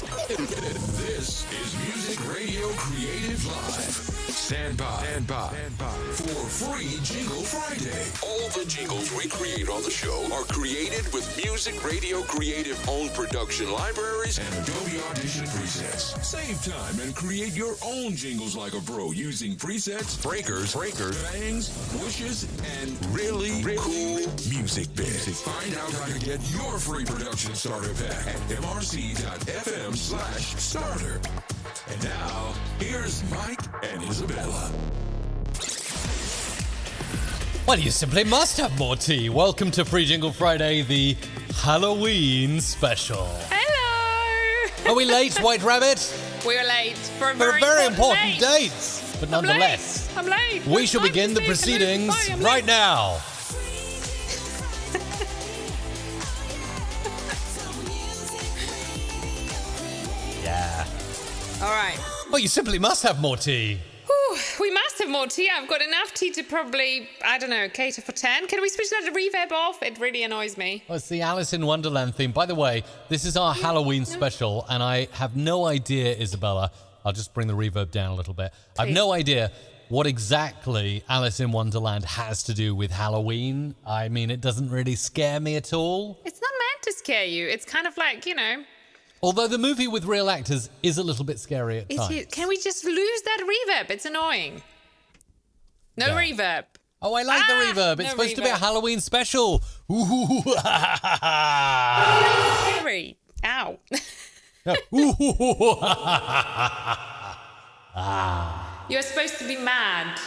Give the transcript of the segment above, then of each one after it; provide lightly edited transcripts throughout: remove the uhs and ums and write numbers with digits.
This is Music Radio Creative Live. Stand by for Free Jingle Friday. All the jingles we create on the show are created with Music Radio Creative owned production libraries and Adobe Audition presets. Save time and create your own jingles like a pro using presets, breakers, bangs, wishes, and really cool music bits. Find out how to get your free production starter pack at mrc.fm/starter. And now, here's Mike and Isabella. Well, you simply must have more tea. Welcome to Free Jingle Friday, the Halloween special. Hello! Are we late, White Rabbit? We were late for a For a very, very important date. date. But nonetheless, I'm late. we shall begin the proceedings right now. Yeah. All right. Well, you simply must have more tea. Whew, we must have more tea. I've got enough tea to probably, I don't know, cater for 10. Can we switch that reverb off? It really annoys me. Well, it's the Alice in Wonderland theme. By the way, this is our Halloween special, and I have no idea, Isabella. I'll just bring the reverb down a little bit. I have no idea what exactly Alice in Wonderland has to do with Halloween. I mean, it doesn't really scare me at all. It's not meant to scare you. It's kind of like, Although the movie with real actors is a little bit scary at times. Can we just lose that reverb? It's annoying. No reverb. Oh, I like the reverb. It's supposed to be a Halloween special. Ooh. Scary. Ow. You're supposed to be mad.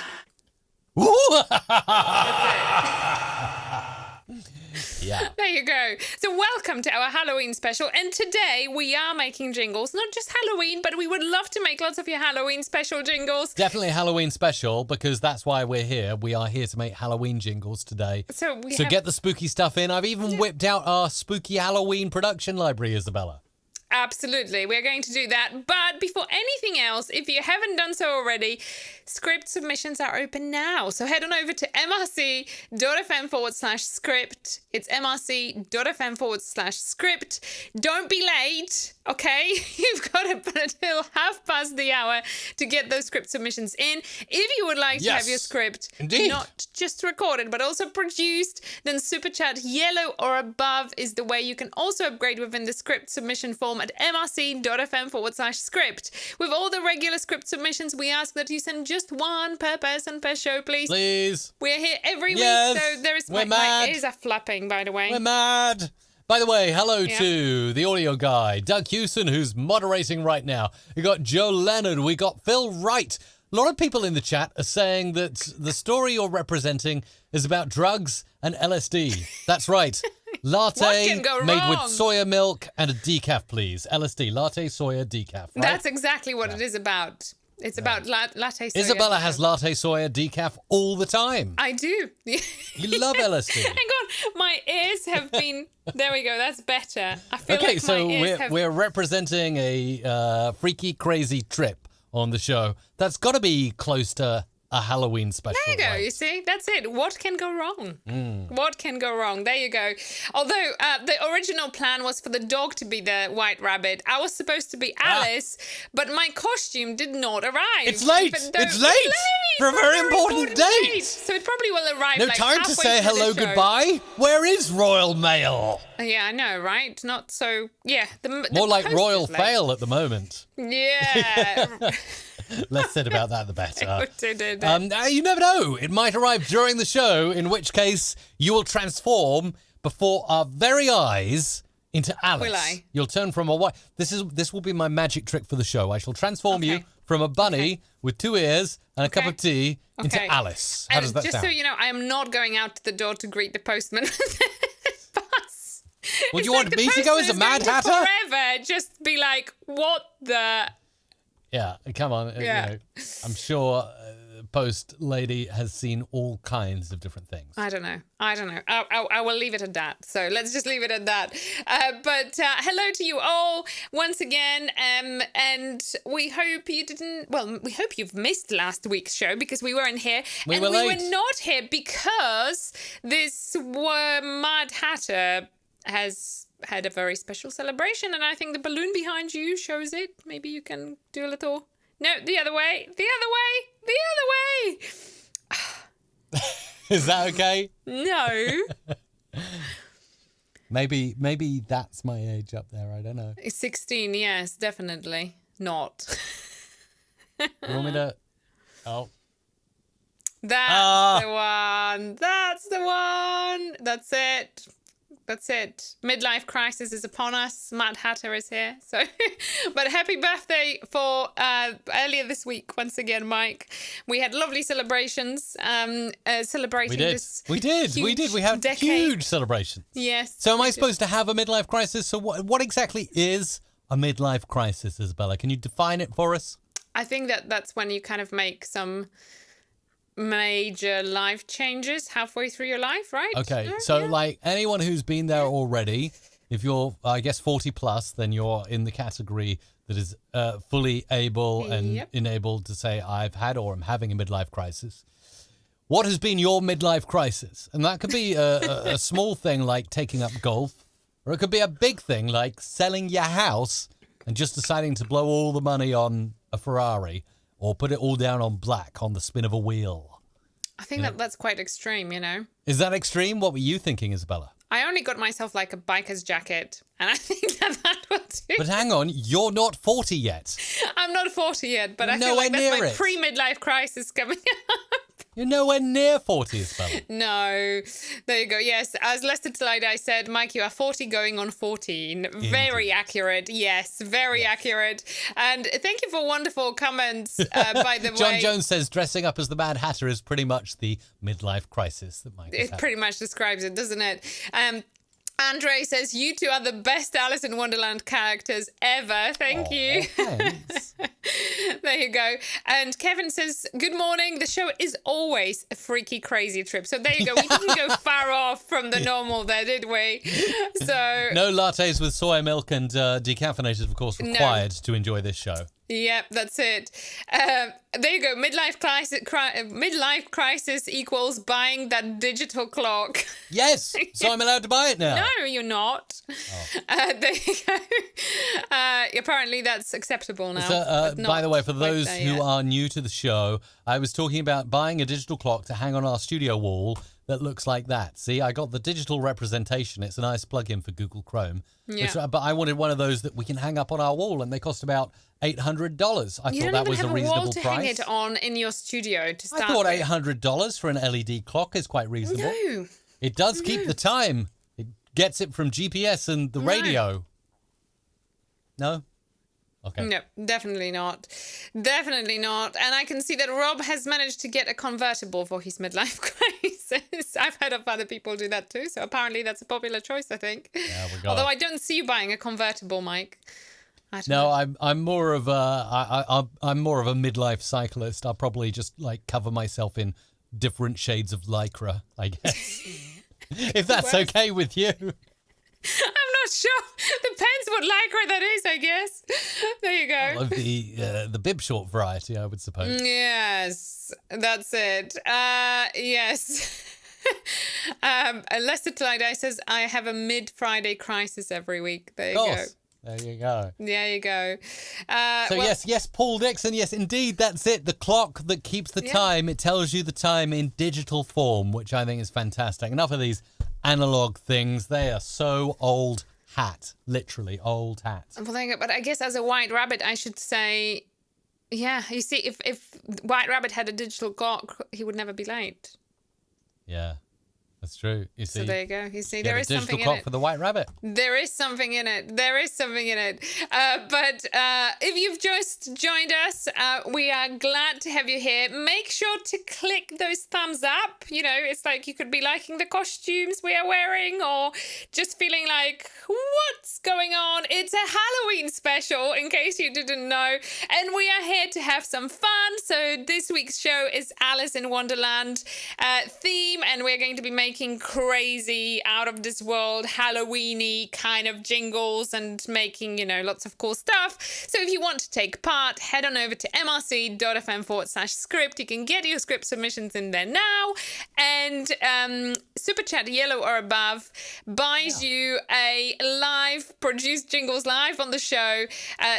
Yeah. There you go. So welcome to our Halloween special. And today we are making jingles. Not just Halloween, but we would love to make lots of your Halloween special jingles. Definitely Halloween special, because that's why we're here. We are here to make Halloween jingles today. So get the spooky stuff in. I've even whipped out our spooky Halloween production library, Isabella. Absolutely. We're going to do that. But before anything else, if you haven't done so already, script submissions are open now. So head on over to mrc.fm/script. It's mrc.fm/script. Don't be late, okay? You've got until 1:30 to get those script submissions in. If you would like to have your script not just recorded, but also produced, then Super Chat yellow or above is the way you can also upgrade within the script submission form at mrc.fm/script. With all the regular script submissions, we ask that you send just one per person per show, please. Please. We're here every week, so there is my ears are flapping, by the way. We're mad. By the way, hello to the audio guy, Doug Hewson, who's moderating right now. We got Joe Leonard. We got Phil Wright. A lot of people in the chat are saying that the story you're representing is about drugs and LSD. That's right. Latte made with soya milk and a decaf, please. LSD, latte, soya, decaf. Right? That's exactly what it is about. It's about latte soya. Isabella has latte, soya, decaf all the time. I do. You love LSD. Hang on. My ears have been... There we go. That's better. I feel like so my ears we're representing a freaky, crazy trip on the show. That's got to be close to a Halloween special. There you go, right? you see? That's it. What can go wrong? What can go wrong? There you go. Although the original plan was for the dog to be the White Rabbit. I was supposed to be Alice, but my costume did not arrive. It's late. It's late for a very important date. So it probably will arrive No time to say hello, goodbye. Where is Royal Mail? Yeah, I know, right? Not so... Yeah. More like Royal Fail at the moment. Yeah. Less said about that, the better. You you never know. It might arrive during the show, in which case you will transform before our very eyes into Alice. Will I? You'll turn from a white... This will be my magic trick for the show. I shall transform you from a bunny with two ears and a cup of tea into Alice. How does that sound? Just so you know, I am not going out to the door to greet the postman. Bus. Well, you want me to go as a Mad Hatter? Forever, just be like, what the... Yeah, come on. Yeah. You know, I'm sure Post Lady has seen all kinds of different things. I don't know. I will leave it at that. So let's just leave it at that. But hello to you all once again. And we hope you didn't... Well, we hope you've missed last week's show because we weren't here. We were late. We were not here because this Mad Hatter... has had a very special celebration, and I think the balloon behind you shows it. Maybe you can do a little... No, the other way. The other way. The other way. Is that okay? No. Maybe that's my age up there. I don't know. 16, yes, definitely not. You want me to... Oh. That's the one. That's the one. That's it. That's it. Midlife crisis is upon us. Mad Hatter is here. So, but happy birthday for earlier this week. Once again, Mike. We had lovely celebrations. Celebrating this. We did. We had decade. huge celebrations. Yes. So, am I supposed to have a midlife crisis? So, what exactly is a midlife crisis, Isabella? Can you define it for us? I think that's when you kind of make some major life changes halfway through your life, right? Okay, so like anyone who's been there already, if you're, I guess, 40 plus, then you're in the category that is fully able and enabled to say, I've had or am having a midlife crisis. What has been your midlife crisis? And that could be a small thing like taking up golf, or it could be a big thing like selling your house and just deciding to blow all the money on a Ferrari, or put it all down on black on the spin of a wheel. I think that's quite extreme, you know. Is that extreme? What were you thinking, Isabella? I only got myself like a biker's jacket, and I think that will do. But hang on, you're not 40 yet. I'm not 40 yet, but I feel Nowhere like that's my near it. pre-midlife crisis coming up. You're nowhere near 40, Isabella. No. There you go. Yes, as Lester Tillida said, Mike, you are 40 going on 14. Indeed. Very accurate. Yes, very accurate. And thank you for wonderful comments, by the way. John Jones says dressing up as the Mad Hatter is pretty much the midlife crisis that Mike is It having. pretty much describes it, doesn't it? Andre says, you two are the best Alice in Wonderland characters ever. Thank you. Thanks. There you go. And Kevin says, good morning. The show is always a freaky, crazy trip. So there you go. We didn't go far off from the normal there, did we? So No lattes with soy milk and decaffeinated, of course, required to enjoy this show. Yep, that's it. There you go. Midlife crisis equals buying that digital clock. Yes, so I'm allowed to buy it now. No, you're not. Oh. There you go. Apparently, that's acceptable now. So, by the way, for those who yet. are new to the show, I was talking about buying a digital clock to hang on our studio wall that looks like that. See, I got the digital representation. It's a nice plug-in for Google Chrome. Yeah. But I wanted one of those that we can hang up on our wall, and they cost about $800. I thought that was a reasonable price. You don't even have a wall to hang it on in your studio to start I thought with. $800 for an LED clock is quite reasonable. No. It does keep the time. It gets it from GPS and the radio. No? Okay. No, definitely not. Definitely not. And I can see that Rob has managed to get a convertible for his midlife crisis. I've heard of other people do that too. So apparently that's a popular choice, I think. Yeah, we got Although it. I don't see you buying a convertible, Mike. No, I'm more of I'm more of a midlife cyclist. I'll probably just like cover myself in different shades of lycra, I guess. If that's okay with you. I'm not sure. Depends what lycra that is, I guess. There you go. Of the bib short variety, I would suppose. Yes, that's it. Yes. Lester Tillida says, I have a mid-Friday crisis every week. There you go. There you go. There you go. Yes, Paul Dixon, yes, indeed, that's it. The clock that keeps the time. It tells you the time in digital form, which I think is fantastic. Enough of these analog things. They are so old hat. Literally old hat. Well, there you go. But I guess as a white rabbit, I should say, yeah, you see, if White Rabbit had a digital clock, he would never be late. Yeah. That's true. You see, so there you go. You see, there is something in it. Digital clock for the White Rabbit. There is something in it. There is something in it. But if you've just joined us, we are glad to have you here. Make sure to click those thumbs up. You know, it's like you could be liking the costumes we are wearing or just feeling like, what's going on? It's a Halloween special, in case you didn't know. And we are here to have some fun. So this week's show is Alice in Wonderland theme, and we're going to be making making crazy, out of this world, Halloween-y kind of jingles and making, lots of cool stuff. So if you want to take part, head on over to mrc.fm/script. You can get your script submissions in there now. And Super Chat Yellow or above buys you a produced jingles live on the show.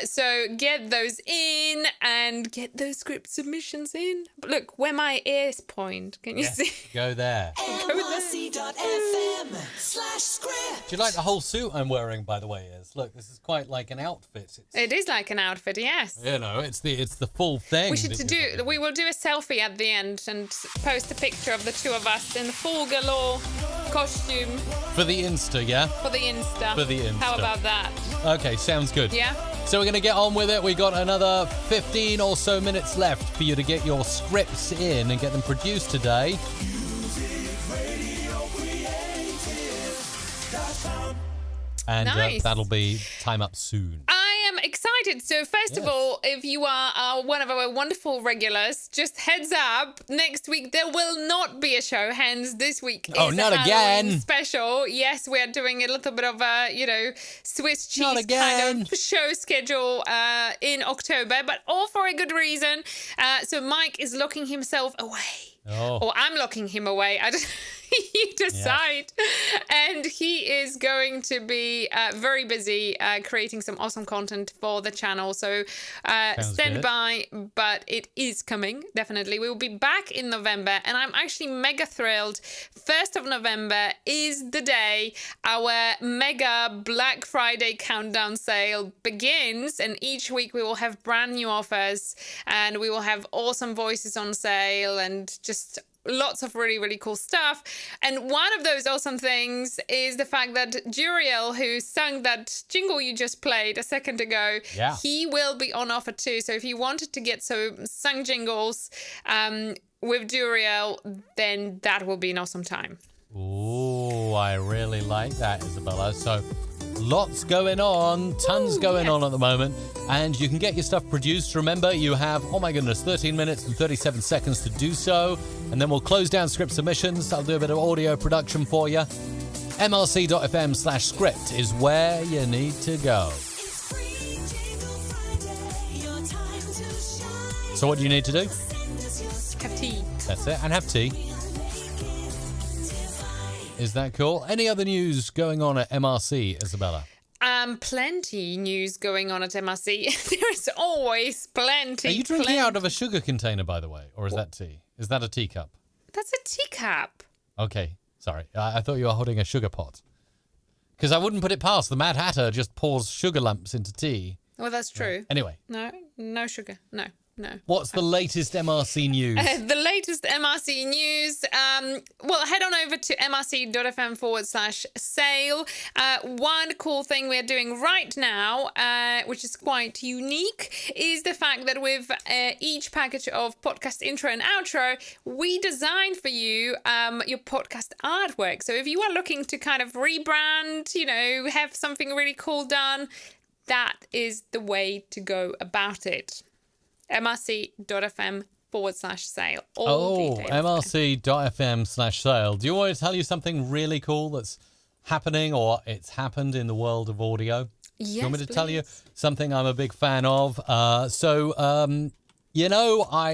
So get those in and get those script submissions in. Look where my ears point. Can you see? Go there. mrc.fm/script. Do you like the whole suit I'm wearing, by the way? Look, this is quite like an outfit. It is like an outfit, yes. It's the full thing. We will do a selfie at the end and post a picture of the two of us in the full galore costume. For the Insta, yeah? For the Insta. How about that? Okay, sounds good. Yeah. So we're going to get on with it. We got another 15 or so minutes left for you to get your scripts in and get them produced today. And nice. That'll be time up soon. I am excited. So first of all, if you are one of our wonderful regulars, just heads up, next week there will not be a show. Hence, this week is not a Halloween again. special. Yes, we are doing a little bit of a, Swiss cheese kind of show schedule in October, but all for a good reason. So Mike is locking himself away. Or I'm locking him away. You decide. Yeah. And he is going to be very busy creating some awesome content for the channel. So stand by, but it is coming, definitely. We will be back in November, and I'm actually mega thrilled. 1st of November is the day our mega Black Friday countdown sale begins, and each week we will have brand new offers, and we will have awesome voices on sale, and just lots of really, really cool stuff. And one of those awesome things is the fact that Juriel, who sung that jingle you just played a second ago, he will be on offer too. So if you wanted to get some sung jingles with Juriel, then that will be an awesome time. Ooh, I really like that, Isabella. So lots going on, tons going on at the moment, and you can get your stuff produced. Remember, you have, 13 minutes and 37 seconds to do so, and then we'll close down script submissions. I'll do a bit of audio production for you. mrc.fm/script is where you need to go. So what do you need to do? Have tea. That's it, and have tea. Is that cool? Any other news going on at MRC, Isabella? Plenty news going on at MRC. There's always plenty. Are you drinking out of a sugar container, by the way? Or is that tea? Is that a teacup? That's a teacup. Okay, sorry. I thought you were holding a sugar pot. Because I wouldn't put it past. The Mad Hatter just pours sugar lumps into tea. Well, that's true. Anyway. No sugar. No. What's the latest MRC news? The latest MRC news. Well, head on over to mrc.fm/sale. One cool thing we're doing right now, which is quite unique, is the fact that with each package of podcast intro and outro, we design for you your podcast artwork. So if you are looking to kind of rebrand, have something really cool done, that is the way to go about it. mrc.fm/sale. mrc.fm/sale. Do you want me to tell you something really cool that's happening or it's happened in the world of audio? Yes, Do you want me to tell you something I'm a big fan of? I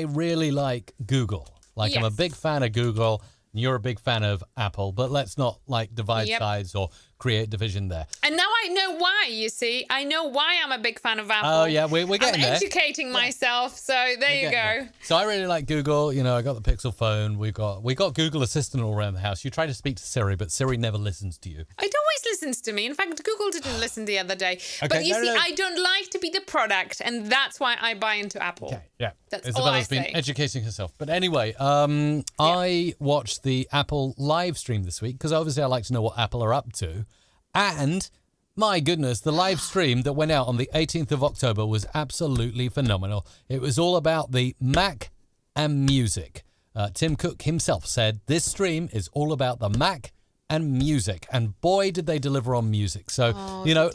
really like Google. I'm a big fan of Google. And you're a big fan of Apple, but let's not divide sides or create division there. And now I know why, you see. I know why I'm a big fan of Apple. Oh, yeah, we're getting there. I'm educating myself, so there you go. So I really like Google. I got the Pixel phone. We got Google Assistant all around the house. You try to speak to Siri, but Siri never listens to you. It always listens to me. In fact, Google didn't listen the other day. Okay, but you see, I don't like to be the product, and that's why I buy into Apple. Okay, yeah. That's Isabella's all I been educating herself. But anyway, I watched the Apple live stream this week because obviously I like to know what Apple are up to. And my goodness, the live stream that went out on the 18th of October was absolutely phenomenal. It was all about the Mac and music. Tim Cook himself said this stream is all about the Mac and music. And boy, did they deliver on music. So,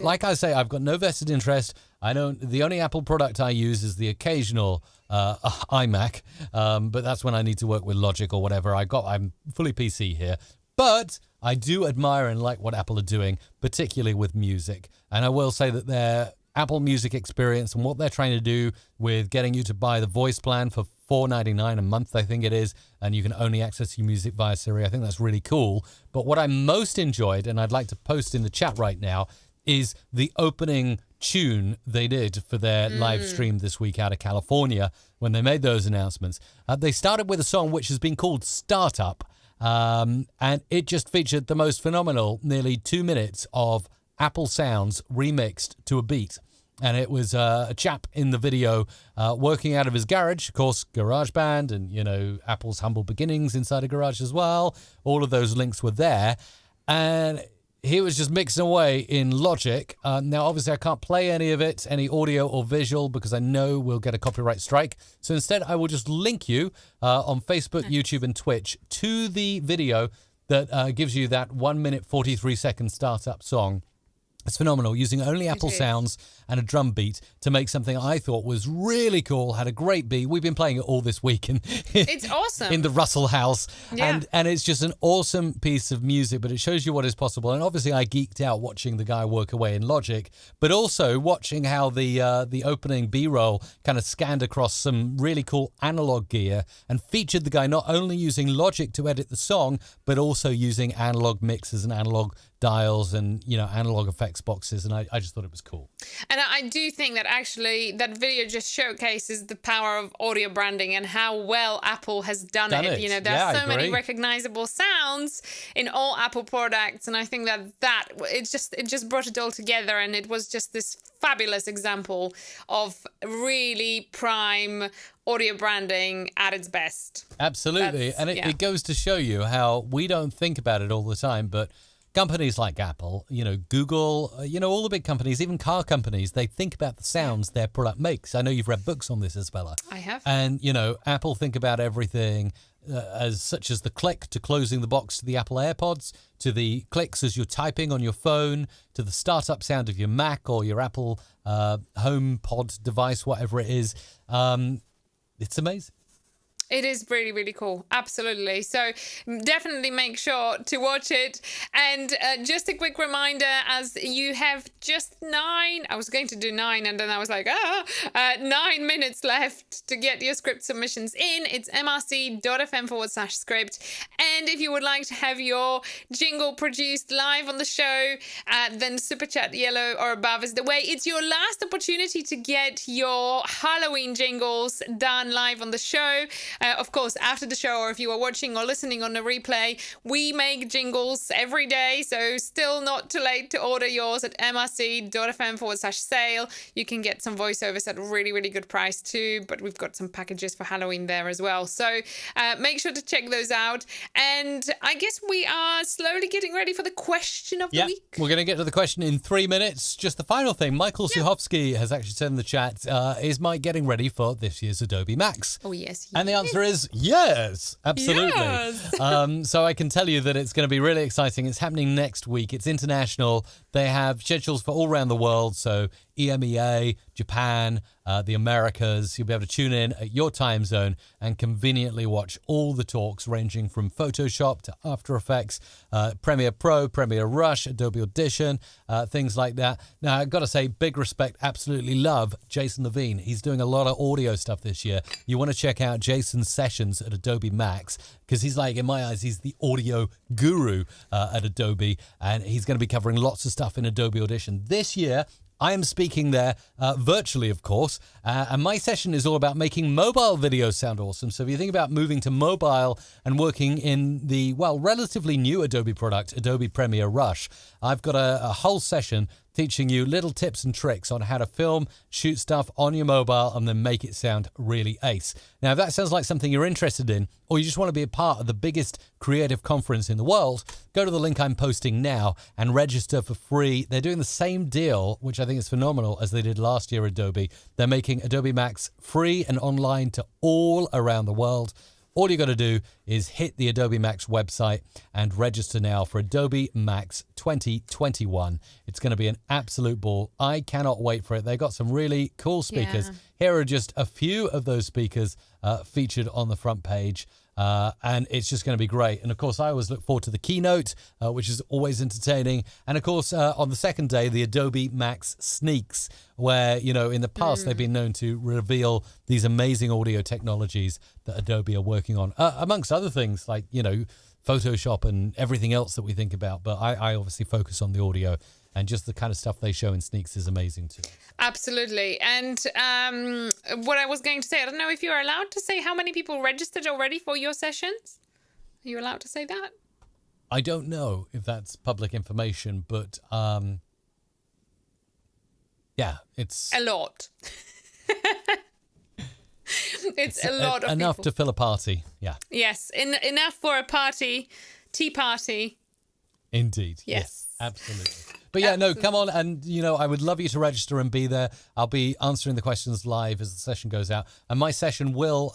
like I say, I've got no vested interest. The only Apple product I use is the occasional iMac. But that's when I need to work with Logic or whatever. I'm fully PC here. But I do admire and like what Apple are doing, particularly with music. And I will say that their Apple Music experience and what they're trying to do with getting you to buy the voice plan for $4.99 a month, I think it is, and you can only access your music via Siri. I think that's really cool. But what I most enjoyed, and I'd like to post in the chat right now, is the opening tune they did for their live stream this week out of California when they made those announcements. They started with a song which has been called Startup, and it just featured the most phenomenal nearly 2 minutes of Apple sounds remixed to a beat. And it was a chap in the video working out of his garage, of course, GarageBand and, you know, Apple's humble beginnings inside a garage as well. All of those links were there. And he was just mixing away in Logic. Now, obviously, I can't play any of it, any audio or visual, because I know we'll get a copyright strike. So instead, I will just link you on Facebook, YouTube, and Twitch to the video that gives you that 1 minute, 43 second startup song. It's phenomenal, using only Apple sounds and a drum beat to make something I thought was really cool, had a great beat. We've been playing it all this week it's awesome. in the Russell house. Yeah. And it's just an awesome piece of music, but it shows you what is possible. And obviously I geeked out watching the guy work away in Logic, but also watching how the opening B-roll kind of scanned across some really cool analog gear and featured the guy not only using Logic to edit the song, but also using analog mixers and analog dials and, you know, analog effects boxes. And I just thought it was cool. And I do think that actually that video just showcases the power of audio branding and how well Apple has done it. You know, there are so many recognizable sounds in all Apple products. And I think that it just brought it all together. And it was just this fabulous example of really prime audio branding at its best. Absolutely. And it goes to show you how we don't think about it all the time, but companies like Apple, you know, Google, you know, all the big companies, even car companies, they think about the sounds their product makes. I know you've read books on this, Isabella. I have. And, you know, Apple think about everything as such as the click to closing the box to the Apple AirPods, to the clicks as you're typing on your phone, to the startup sound of your Mac or your Apple HomePod device, whatever it is. It's amazing. It is really, really cool. Absolutely. So definitely make sure to watch it. And just a quick reminder, as you have just I was going to do 9 and then I was like, 9 minutes left to get your script submissions in. It's mrc.fm/script. And if you would like to have your jingle produced live on the show, then Super Chat yellow or above is the way. It's your last opportunity to get your Halloween jingles done live on the show. Of course, after the show, or if you are watching or listening on the replay, we make jingles every day, so still not too late to order yours at mrc.fm/sale. You can get some voiceovers at a really, really good price too, but we've got some packages for Halloween there as well. So make sure to check those out. And I guess we are slowly getting ready for the question of the week. We're going to get to the question in 3 minutes. Just the final thing, Michael Suhovsky has actually said in the chat, is Mike getting ready for this year's Adobe Max? Oh, yes. And the answer is yes, absolutely. Yes. So I can tell you that it's going to be really exciting. It's happening next week. It's international. They have schedules for all around the world. So EMEA, Japan, the Americas. You'll be able to tune in at your time zone and conveniently watch all the talks ranging from Photoshop to After Effects, Premiere Pro, Premiere Rush, Adobe Audition, things like that. Now, I've got to say, big respect, absolutely love Jason Levine. He's doing a lot of audio stuff this year. You want to check out Jason's sessions at Adobe Max because he's like, in my eyes, he's the audio guru at Adobe, and he's going to be covering lots of stuff in Adobe Audition this year. I am speaking there virtually, of course, and my session is all about making mobile videos sound awesome. So if you think about moving to mobile and working in the, relatively new Adobe product, Adobe Premiere Rush, I've got a whole session teaching you little tips and tricks on how to film, shoot stuff on your mobile, and then make it sound really ace. Now, if that sounds like something you're interested in, or you just want to be a part of the biggest creative conference in the world, go to the link I'm posting now and register for free. They're doing the same deal, which I think is phenomenal, as they did last year, Adobe. They're making Adobe Max free and online to all around the world. All you got to do is hit the Adobe Max website and register now for Adobe Max 2021. It's going to be an absolute ball. I cannot wait for it. They got some really cool speakers. Yeah. Here are just a few of those speakers featured on the front page. And it's just going to be great. And, of course, I always look forward to the keynote, which is always entertaining. And, of course, on the second day, the Adobe Max Sneaks, where, in the past, they've been known to reveal these amazing audio technologies that Adobe are working on, amongst other things like, Photoshop and everything else that we think about. But I obviously focus on the audio, and just the kind of stuff they show in Sneaks is amazing too. Absolutely. And what I was going to say, I don't know if you're allowed to say how many people registered already for your sessions. Are you allowed to say that? I don't know if that's public information, but yeah, it's a lot. It's a lot of enough people. To fill a party. Yeah. Yes, enough for a party, tea party. Indeed. Yes, absolutely. But yeah, no, come on. And, I would love you to register and be there. I'll be answering the questions live as the session goes out. And my session will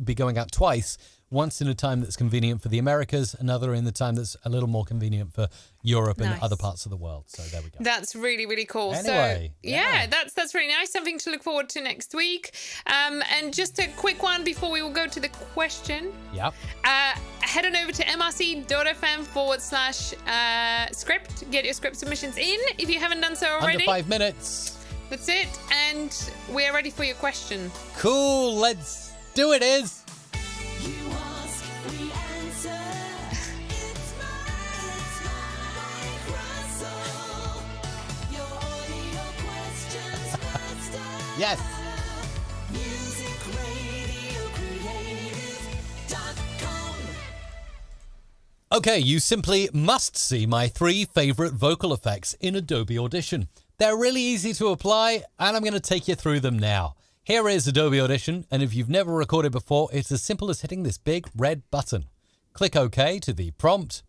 be going out twice. Once in a time that's convenient for the Americas, another in the time that's a little more convenient for Europe and other parts of the world. So there we go. That's really, really cool. Anyway, so yeah, that's really nice. Something to look forward to next week. And just a quick one before we will go to the question. Yep. Head on over to mrc.fm/script. Get your script submissions in if you haven't done so already. Under 5 minutes. That's it. And we're ready for your question. Cool. Let's do it, Iz. Yes. Okay, you simply must see my 3 favorite vocal effects in Adobe Audition. They're really easy to apply, and I'm going to take you through them now. Here is Adobe Audition, and if you've never recorded before, it's as simple as hitting this big red button. Click OK to the prompt.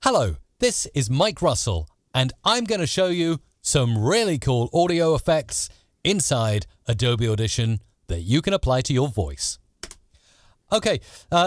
Hello, this is Mike Russell, and I'm going to show you some really cool audio effects inside Adobe Audition that you can apply to your voice. Okay,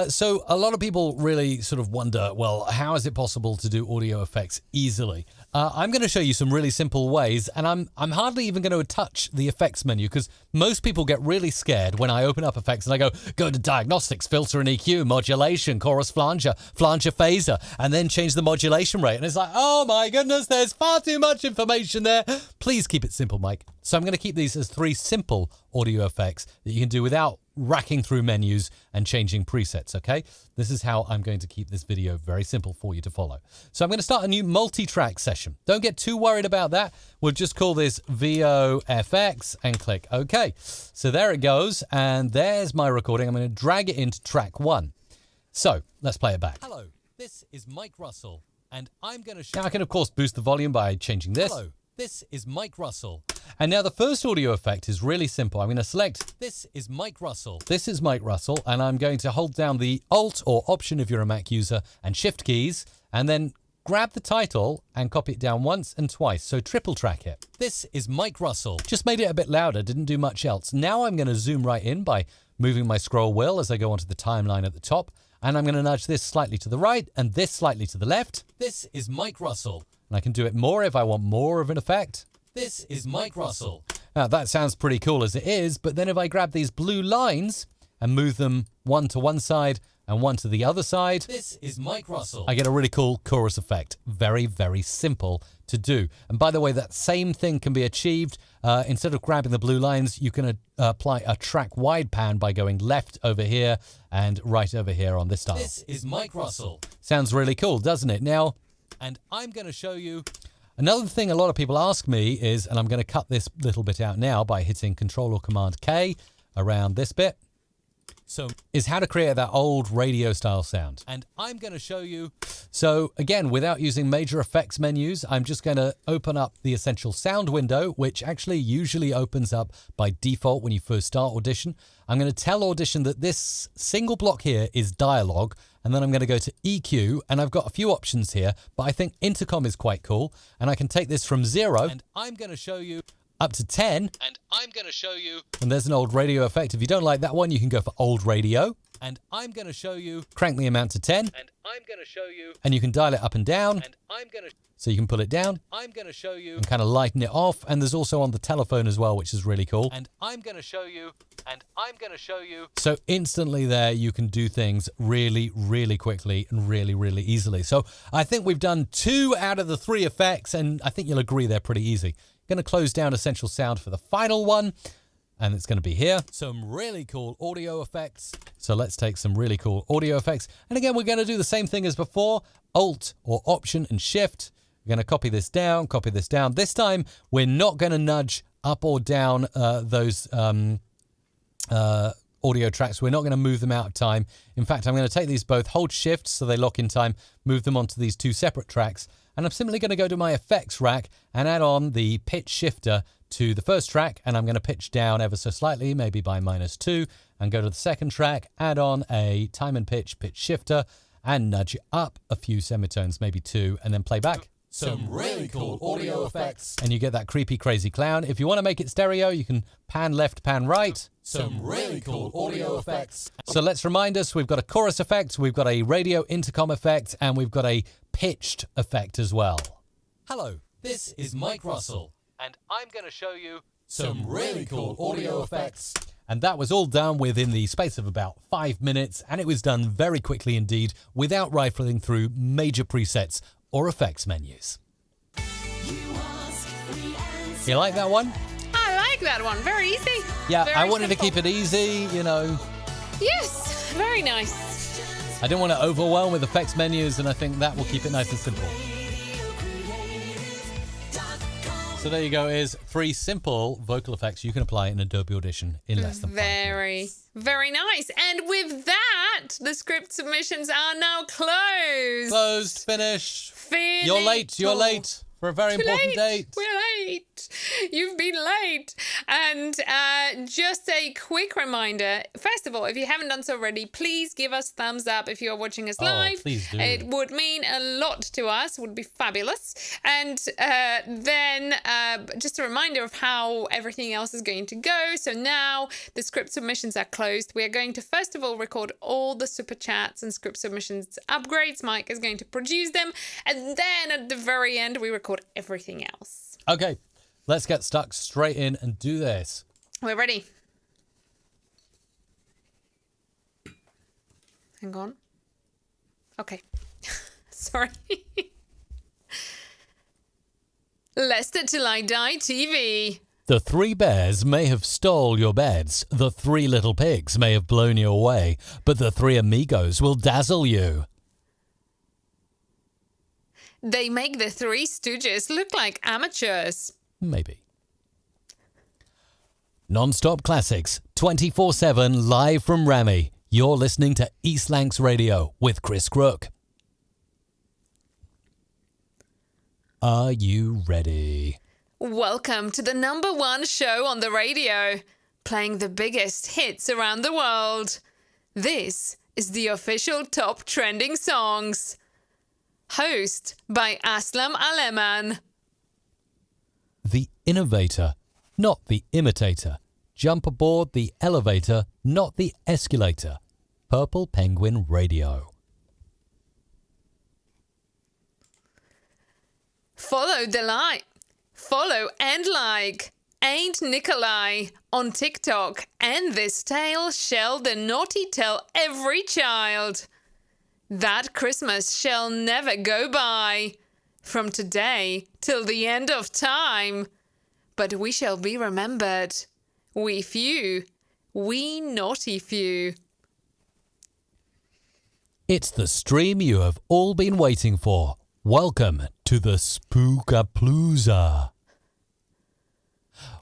so a lot of people really sort of wonder, well, how is it possible to do audio effects easily? I'm going to show you some really simple ways, and I'm hardly even going to touch the effects menu because most people get really scared when I open up effects and I go to diagnostics, filter and EQ, modulation, chorus flanger, flanger phaser, and then change the modulation rate. And it's like, oh my goodness, there's far too much information there. Please keep it simple, Mike. So I'm going to keep these as 3 simple audio effects that you can do without racking through menus and changing presets, okay? This is how I'm going to keep this video very simple for you to follow. So I'm going to start a new multi-track session. Don't get too worried about that. We'll just call this VOFX and click OK. So there it goes, and there's my recording. I'm going to drag it into track 1. So let's play it back. Hello, this is Mike Russell, and I'm going to... Now I can, of course, boost the volume by changing this. Hello, this is Mike Russell. And now the first audio effect is really simple. I'm going to select, this is Mike Russell. This is Mike Russell, and I'm going to hold down the Alt or Option if you're a Mac user and Shift keys, and then grab the title and copy it down once and twice. So triple track it. This is Mike Russell. Just made it a bit louder, didn't do much else. Now I'm going to zoom right in by moving my scroll wheel as I go onto the timeline at the top, and I'm going to nudge this slightly to the right and this slightly to the left. This is Mike Russell. And I can do it more if I want more of an effect. This is Mike Russell. Now that sounds pretty cool as it is, but then if I grab these blue lines and move them one to one side and one to the other side, this is Mike Russell, I get a really cool chorus effect. Very, very simple to do. And by the way, that same thing can be achieved. Instead of grabbing the blue lines, you can apply a track wide pan by going left over here and right over here on this dial. This is Mike Russell. Sounds really cool, doesn't it? Now, and I'm going to show you another thing a lot of people ask me is, and I'm going to cut this little bit out now by hitting Control or Command K around this bit. So is how to create that old radio style sound. And I'm going to show you. So again, without using major effects menus, I'm just going to open up the Essential Sound window, which actually usually opens up by default when you first start Audition. I'm going to tell Audition that this single block here is dialogue. And then I'm going to go to EQ, and I've got a few options here, but I think intercom is quite cool. And I can take this from 0, and I'm going to show you up to 10. And I'm going to show you. And there's an old radio effect. If you don't like that one, you can go for old radio. And I'm going to show you. Crank the amount to 10. And I'm going to show you. And you can dial it up and down. And I'm going to. So you can pull it down. I'm going to show you. And kind of lighten it off. And there's also on the telephone as well, which is really cool. And I'm going to show you. And I'm going to show you. So instantly there, you can do things really, really quickly and really, really easily. So I think we've done 2 out of the 3 effects. And I think you'll agree they're pretty easy. Going to close down Essential Sound for the final one. And it's going to be here. Some really cool audio effects. So let's take some really cool audio effects. And again, we're going to do the same thing as before. Alt or Option and Shift. We're going to copy this down, copy this down. This time, we're not going to nudge up or down those audio tracks. We're not going to move them out of time. In fact, I'm going to take these both, hold Shift so they lock in time, move them onto these 2 separate tracks. And I'm simply going to go to my effects rack and add on the pitch shifter to the first track. And I'm going to pitch down ever so slightly, maybe by -2, and go to the second track, add on a time and pitch shifter, and nudge it up a few semitones, maybe 2, and then play back. Some really cool audio effects. And you get that creepy, crazy clown. If you want to make it stereo, you can pan left, pan right. Some really cool audio effects. So let's remind us, we've got a chorus effect, we've got a radio intercom effect, and we've got a pitched effect as well. Hello, this is Mike Russell, and I'm going to show you some really cool audio effects. And that was all done within the space of about 5 minutes, and it was done very quickly indeed, without rifling through major presets or effects menus. You like that one? I like that one. Very easy. Yeah, very I wanted simple. to keep it easy, you know. Yes, very nice. I didn't want to overwhelm with effects menus, and I think that will keep it nice and simple. So there you go, is 3 simple vocal effects you can apply in Adobe Audition in less than 5 minutes. Very nice. And with that, the script submissions are now closed. Closed, finished. Finished. You're late for a very important date. We're late. You've been late. And just a quick reminder, first of all, if you haven't done so already, please give us thumbs up if you're watching us live. Please do. It would mean a lot to us, would be fabulous. And then just a reminder of how everything else is going to go. So now the script submissions are closed. We are going to first of all record all the super chats and script submissions upgrades. Mike is going to produce them. And then at the very end, we record everything else. Okay, let's get stuck straight in and do this. We're ready. Hang on. Okay. Sorry. Leicester Till I Die TV. The 3 bears may have stole your beds. The 3 little pigs may have blown you away. But the 3 amigos will dazzle you. They make the 3 Stooges look like amateurs. Maybe. Non-stop classics, 24/7 live from Ramy. You're listening to East Lancs Radio with Chris Crook. Are you ready? Welcome to the #1 show on the radio, playing the biggest hits around the world. This is the official top trending songs. Host by Aslam Aleman. The innovator, not the imitator. Jump aboard the elevator, not the escalator. Purple Penguin Radio. Follow and like Ain't Nikolai on TikTok, and this tale shall the naughty tell every child. That Christmas shall never go by, from today till the end of time. But we shall be remembered, we few, we naughty few. It's the stream you have all been waiting for. Welcome to the Spookapalooza.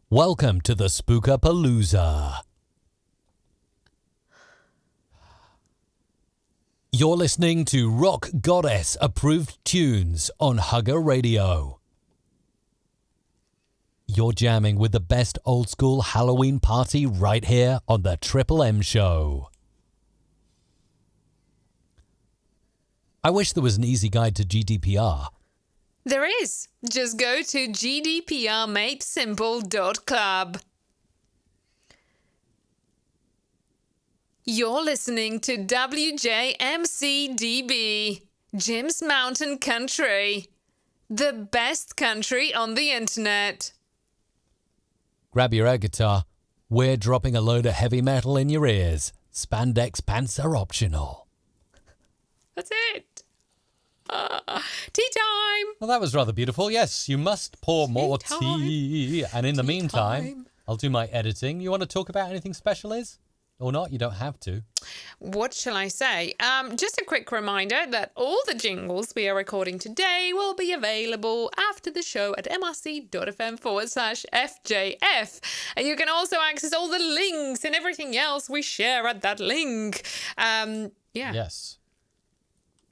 Welcome to the Spookapalooza. You're listening to Rock Goddess approved tunes on Hugger Radio. You're jamming with the best old school Halloween party right here on the Triple M Show. I wish there was an easy guide to GDPR. There is. Just go to gdprmadesimple.club. You're listening to WJMCDB, Jim's Mountain Country, the best country on the internet. Grab your air guitar. We're dropping a load of heavy metal in your ears. Spandex pants are optional. That's it. Tea time. Well, that was rather beautiful. Yes, you must pour more tea. And in the meantime, I'll do my editing. You want to talk about anything special, Liz? Or not? You don't have to. What shall I say? Just a quick reminder that all the jingles we are recording today will be available after the show at mrc.fm/FJF. And you can also access all the links and everything else we share at that link. Yeah. Yes.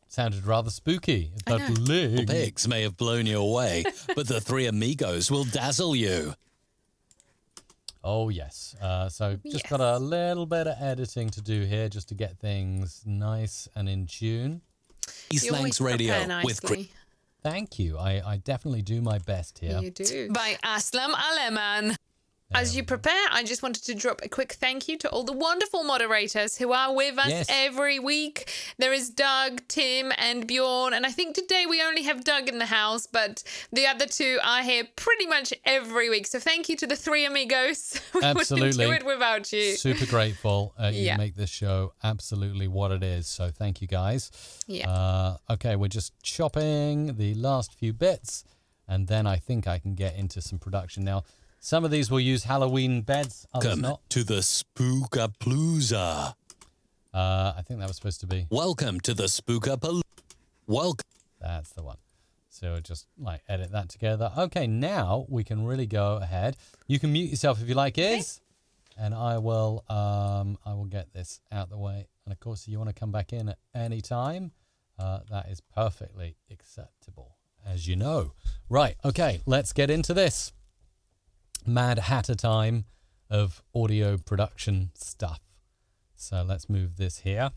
Sounded rather spooky. But the pigs may have blown you away, but the three amigos will dazzle you. Oh, yes. So just got a little bit of editing to do here just to get things nice and in tune. Eastlands Radio with Chris. Thank you. I definitely do my best here. You do. By Aslam Aleman. As you prepare, I just wanted to drop a quick thank you to all the wonderful moderators who are with us every week. There is Doug, Tim, and Bjorn. And I think today we only have Doug in the house, but the other two are here pretty much every week. So thank you to the three amigos. Absolutely. We wouldn't do it without you. Super grateful. You make this show absolutely what it is. So thank you, guys. Yeah. Okay, we're just chopping the last few bits, and then I think I can get into some production now. Some of these will use Halloween beds, others Welcome not. to the Spookapalooza. I think that was supposed to be. Welcome to the Spookapalooza. Welcome. That's the one. So we'll just edit that together. Okay, now we can really go ahead. You can mute yourself if you like, Iz, and I will get this out the way. And of course, if you want to come back in at any time, that is perfectly acceptable, as you know. Right. Okay, let's get into this. Mad Hatter time of audio production stuff. So let's move this here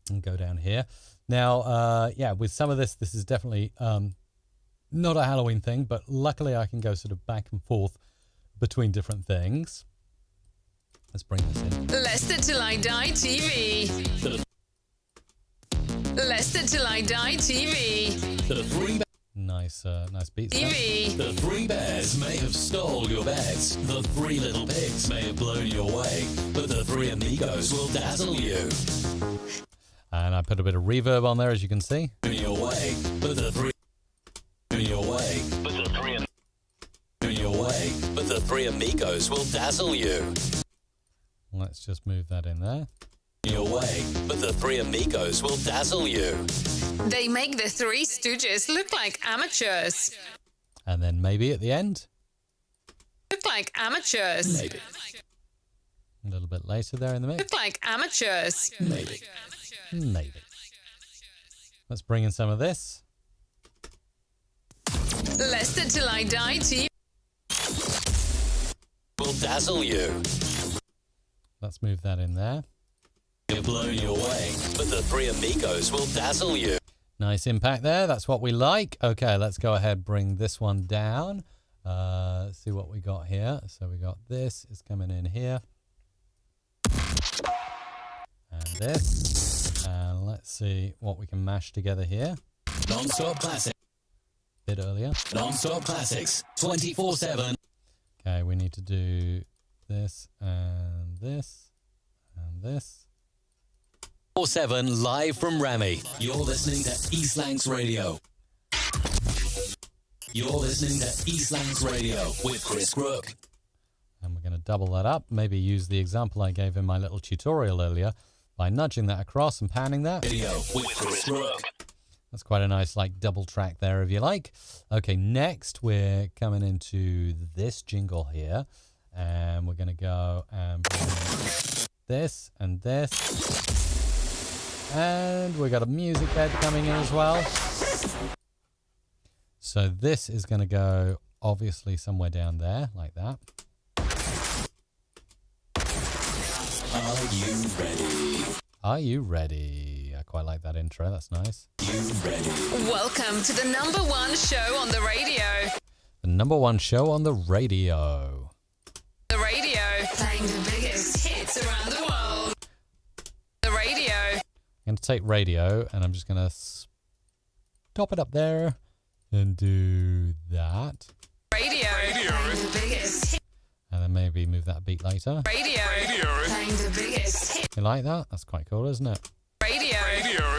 and go down here. Now, with some of this is definitely not a Halloween thing, but luckily I can go sort of back and forth between different things. Let's bring this in. Leicester Till I Die TV. Leicester Till I Die TV. The three Nice beats. TV. The three bears may have stole your beds. The three little pigs may have blown you away, but the three amigos will dazzle you. And I put a bit of reverb on there, as you can see. Your way, but the three amigos will dazzle you. Let's just move that in there. Your way, but the three amigos will dazzle you. They make the Three Stooges look like amateurs. And then maybe at the end. Look like amateurs. Maybe. A little bit later there in the mix. Look like amateurs. Maybe. Let's bring in some of this. Leicester Till I Die TV. Will dazzle you. Let's move that in there. You're blown you away, but the three amigos will dazzle you. Nice impact there. That's what we like. Okay, let's go ahead, bring this one down. See what we got here. So we got this is coming in here. And this. And let's see what we can mash together here. Non-stop classics. Bit earlier. Non-stop classics. 24/7. Okay, we need to do this and this and this. 4/7 live from Rami. You're listening to Eastlands Radio. You're listening to Eastlands Radio with Chris Crook. And we're going to double that up. Maybe use the example I gave in my little tutorial earlier by nudging that across and panning that. Video with Chris Crook. That's quite a nice double track there if you like. Okay, next we're coming into this jingle here. And we're going to go and bring this and this. And we got a music bed coming in as well. So this is going to go obviously somewhere down there like that. Are you ready? Are you ready? I quite like that intro. That's nice. You ready? Welcome to the #1 show on the radio. The #1 show on the radio. The radio. Playing the biggest hits around the world. going to take radio, and I'm just going to stop it up there and do that. Radio. Playing the biggest hit. And then maybe move that a beat later. Radio. Playing the biggest hit. You like that? That's quite cool, isn't it? Radio.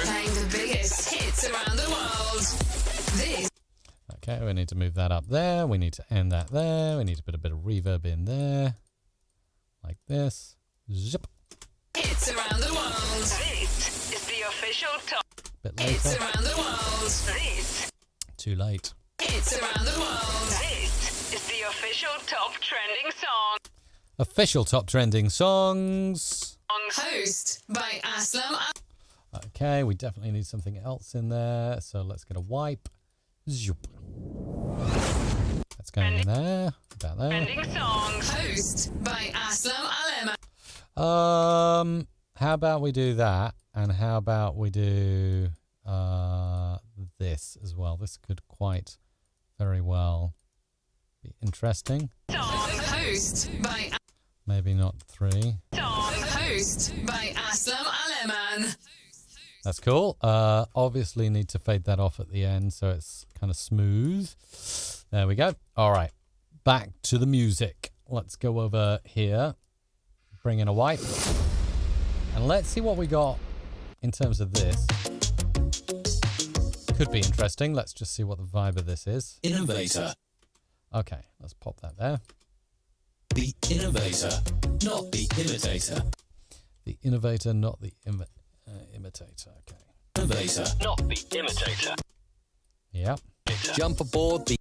Playing the biggest hits around the world. This. Okay, we need to move that up there. We need to end that there. We need to put a bit of reverb in there. Like this. Zip. Hits around the world. This is the official top. Bit later. Hits around the world. This. Too late. Hits around the world. This is the official top trending song. Official top trending songs. Host by Aslam. Okay, we definitely need something else in there. So let's get a wipe. Zoop. That's going in there. About there. Trending songs. Host by Aslam Alema. How about we do that? And how about we do this as well? This could quite very well be interesting. Host by Maybe not 3. Host by Aslam Aleman. That's cool. Obviously need to fade that off at the end so it's kind of smooth. There we go. All right. Back to the music. Let's go over here. Bring in a wipe. And let's see what we got in terms of this. Could be interesting. Let's just see what the vibe of this is. Innovator. Okay, let's pop that there. The innovator, not the imitator. The innovator, not the imitator. Okay. Innovator, not the imitator. Yep. Jump aboard the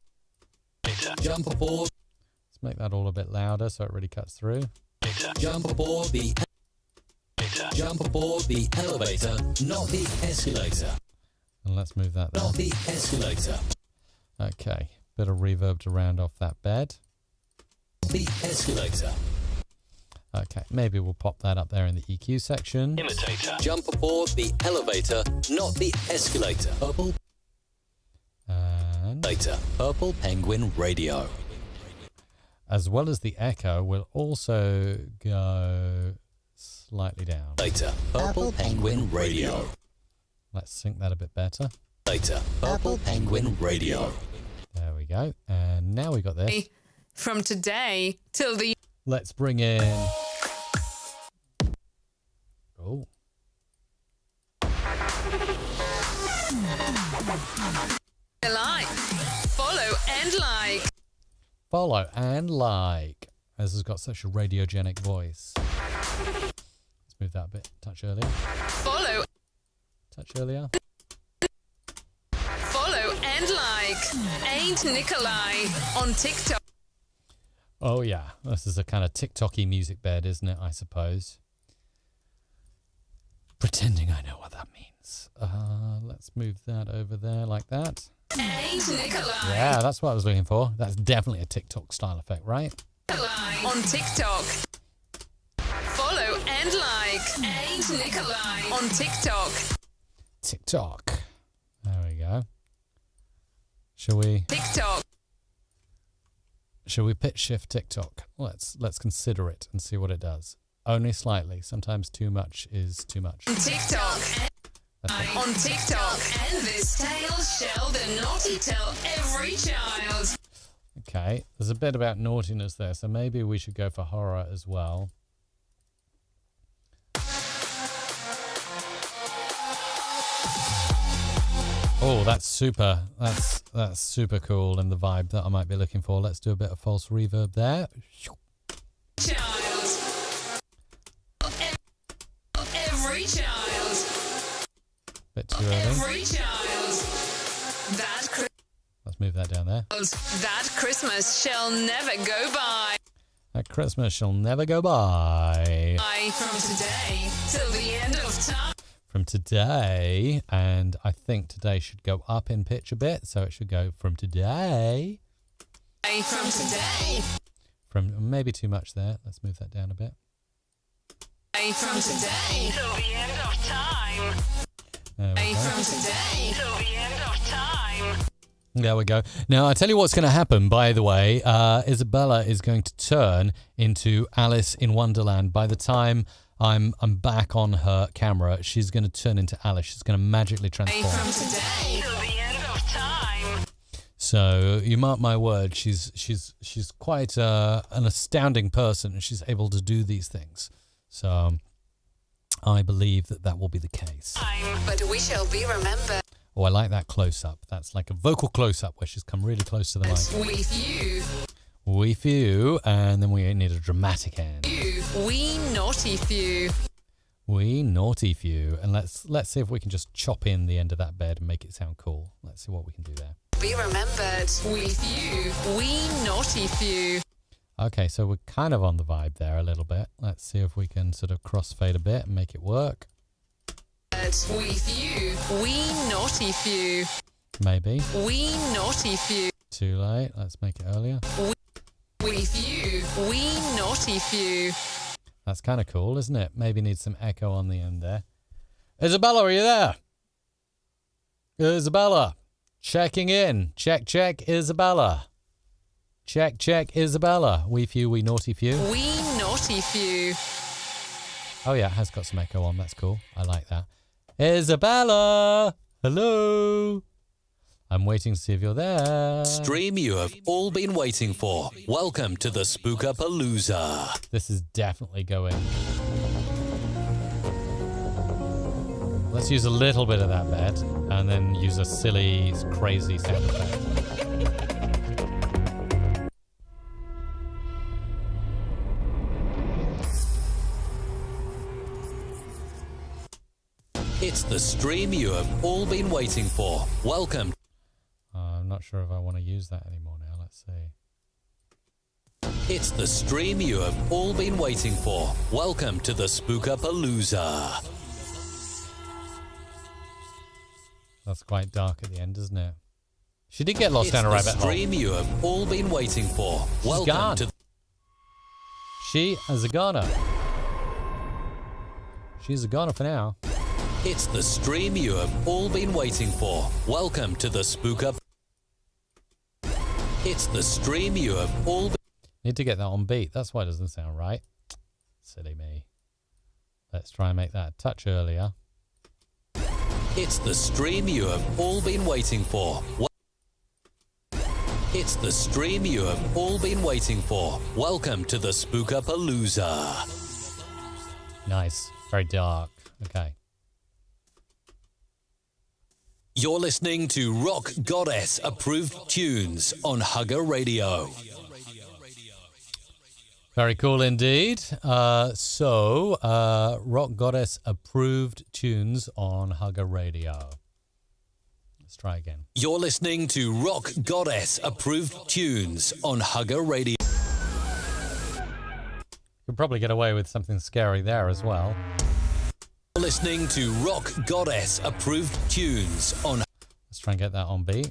jump aboard. Let's make that all a bit louder so it really cuts through. Jump aboard the elevator, not the escalator. And let's move that there. Not the escalator. Okay. Bit of reverb to round off that bed. The escalator. Okay, maybe we'll pop that up there in the EQ section. Imitator. Jump aboard the elevator, not the escalator. Purple. And Later. Purple Penguin Radio. as well as the echo, we'll also go slightly down. Later. Purple Penguin Radio. Let's sync that a bit better. Later. Purple Penguin Radio. There we go. And now we got this. From today till the Let's bring in... Oh. like, follow and like. Follow and like. This has got such a radiogenic voice. Let's move that a bit. Touch earlier. Follow. Touch earlier. Follow and like. Ain't Nikolai on TikTok. Oh yeah, this is a kind of TikTok-y music bed, isn't it, I suppose? Pretending I know what that means. Let's move that over there like that. Ain't Nikolai. Yeah, that's what I was looking for. That's definitely a TikTok style effect, right? Nikolai on TikTok. Follow and like. Ain't Nikolai on TikTok. TikTok. There we go. Shall we pitch shift TikTok? Let's consider it and see what it does. Only slightly. Sometimes too much is too much. On TikTok. On TikTok. And this tale shall the naughty tell every child. Okay, there's a bit about naughtiness there, so maybe we should go for horror as well. Oh, that's super. That's super cool and the vibe that I might be looking for. Let's do a bit of false reverb there. Child. Every child. Bit too early. Every child. Let's move that down there. That Christmas shall never go by. That Christmas shall never go by. From today till the end of time. From today, and I think today should go up in pitch a bit, so it should go from today. From today. From maybe too much there. Let's move that down a bit. From today till the end of time. There we go. From today till the end of time. There we go. Now, I'll tell you what's going to happen, by the way. Isabella is going to turn into Alice in Wonderland by the time I'm back on her camera. She's going to turn into Alice. She's going to magically transform. From today till the end of time. So you mark my word, she's quite an astounding person, and she's able to do these things. So I believe that will be the case. But we shall be remembered. Oh, I like that close-up. That's like a vocal close-up where she's come really close to the mic. With you. And then we need a dramatic end. We naughty few. We naughty few. And let's see if we can just chop in the end of that bed and make it sound cool. Let's see what we can do there. Be remembered with you. We naughty few. Okay, so we're kind of on the vibe there a little bit. Let's see if we can sort of crossfade a bit and make it work. With you. We naughty few. Maybe. We naughty few. Too late. Let's make it earlier. With you. We naughty few. That's kind of cool, isn't it? Maybe need some echo on the end there. Isabella, are you there? Isabella. Checking in. Check, check, Isabella. Check, check, Isabella. We few, we naughty few. We naughty few. Oh, yeah, it has got some echo on. That's cool. I like that. Isabella! Hello! I'm waiting to see if you're there. Stream you have all been waiting for. Welcome to the Spookapalooza. This is definitely going. Let's use a little bit of that bed and then use a silly, crazy sound effect. It's the stream you have all been waiting for. Welcome. I'm not sure if I want to use that anymore now. Let's see. It's the stream you have all been waiting for. Welcome to the Spookapalooza. That's quite dark at the end, isn't it? She did get lost down a rabbit hole. It's the stream you have all been waiting for. Welcome gone. to. She is a goner. She's a goner for now. It's the stream you have all been waiting for. Welcome to the Spookap. It's the stream you have all been. Need to get that on beat. That's why it doesn't sound right. Silly me. Let's try and make that a touch earlier. It's the stream you have all been waiting for. It's the stream you have all been waiting for. Welcome to the Spookapalooza. Nice. Very dark. Okay. You're listening to Rock Goddess approved tunes on Hugger Radio. Very cool indeed. Rock Goddess approved tunes on Hugger Radio. Let's try again. You're listening to Rock Goddess approved tunes on Hugger Radio. Could probably get away with something scary there as well. You're listening to Rock Goddess approved tunes on. Let's try and get that on beat.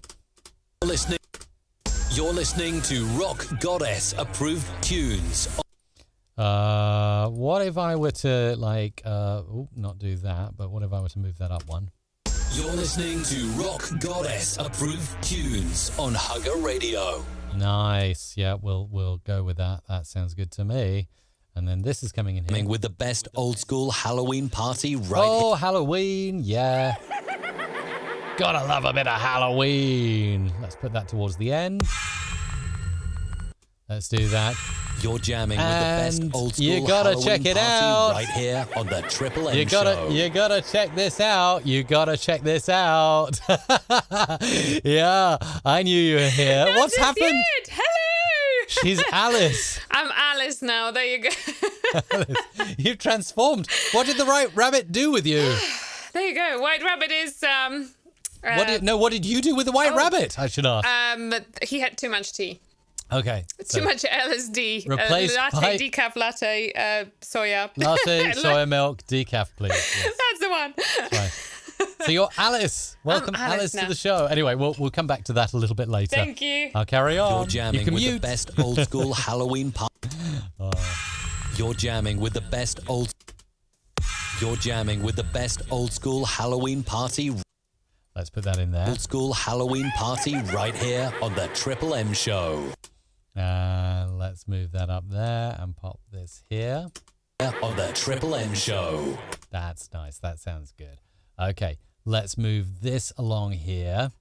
You're listening to Rock Goddess approved tunes. What if I were to not do that, but what if I were to move that up one? You're listening to Rock Goddess approved tunes on Hugger Radio. Nice. Yeah, we'll go with that. That sounds good to me. And then this is coming in here. With the best old school Halloween party right Oh, Halloween. Yeah. Gotta love a bit of Halloween. Let's put that towards the end. Let's do that. You're jamming with the best old school you gotta Halloween check it party out. right here on the Triple M You gotta check this out. You gotta check this out. Yeah, I knew you were here. What's happened? It. Hello. She's Alice. I'm Alice now. There you go. Alice, you've transformed. What did the White Rabbit do with you? There you go. White Rabbit is what did you do with the White Rabbit? I should ask. he had too much tea. Okay. Too much LSD. Replaced latte, by decaf latte, soya. latte, soya milk, decaf, please. Yes. That's the one. That's right. So you're Alice. Welcome, I'm Alice to the show. Anyway, we'll come back to that a little bit later. Thank you. I'll carry on. You're jamming you can with mute. the best old school Halloween party. You're jamming with the best old. You're jamming with the best old school Halloween party. Let's put that in there. Old school Halloween party right here on the Triple M Show. Let's move that up there and pop this here. of the Triple M Show. That's nice. That sounds good. Okay, let's move this along here.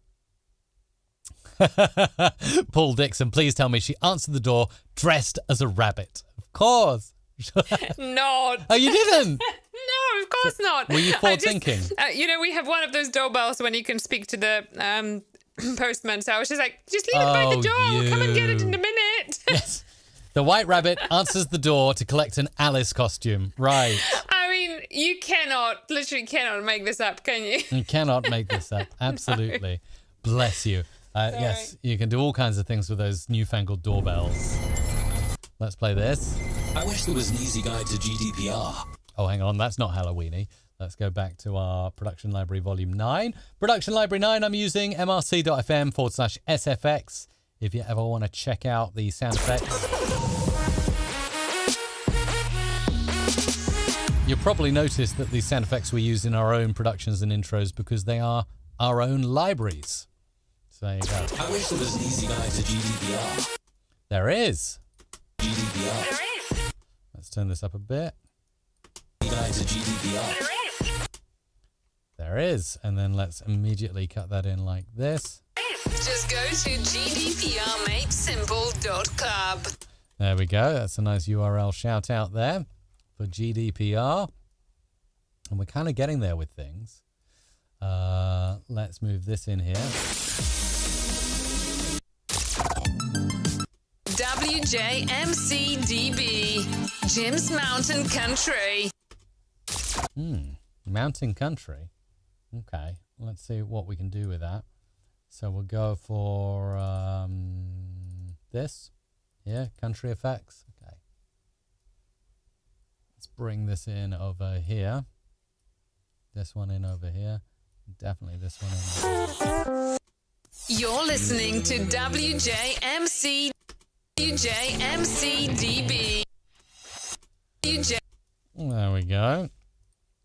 Paul Dixon, please tell me she answered the door dressed as a rabbit. Of course. Not. Oh, you didn't? No, of course not. Were you forward thinking? We have one of those doorbells when you can speak to the postman. So I was just like, just leave it by the door. Come and get it in a minute. Yes. The White Rabbit answers the door to collect an Alice costume. Right. I mean, you literally cannot make this up, can you? You cannot make this up. Absolutely. No. Bless you. Yes, you can do all kinds of things with those newfangled doorbells. Let's play this. I wish there was an easy guide to GDPR. Oh, hang on. That's not Halloweeny. Let's go back to our Production Library Volume 9. Production Library 9, I'm using mrc.fm/SFX if you ever want to check out the sound effects. You'll probably notice that the sound effects we use in our own productions and intros because they are our own libraries. So there you go. I wish there was an easy guide to GDPR. There is. GDPR. There is. Let's turn this up a bit. Guide to GDPR. There is. There is. And then let's immediately cut that in like this. Just go to gdprmadesimple.club. There we go. That's a nice URL shout out there for GDPR. And we're kind of getting there with things. Let's move this in here. WJMCDB, Jim's Mountain Country. Mountain Country. Okay, let's see what we can do with that. So we'll go for this. Yeah, country effects. Okay. Let's bring this in over here. This one in over here. Definitely this one in. You're listening to WJMCDB. There we go.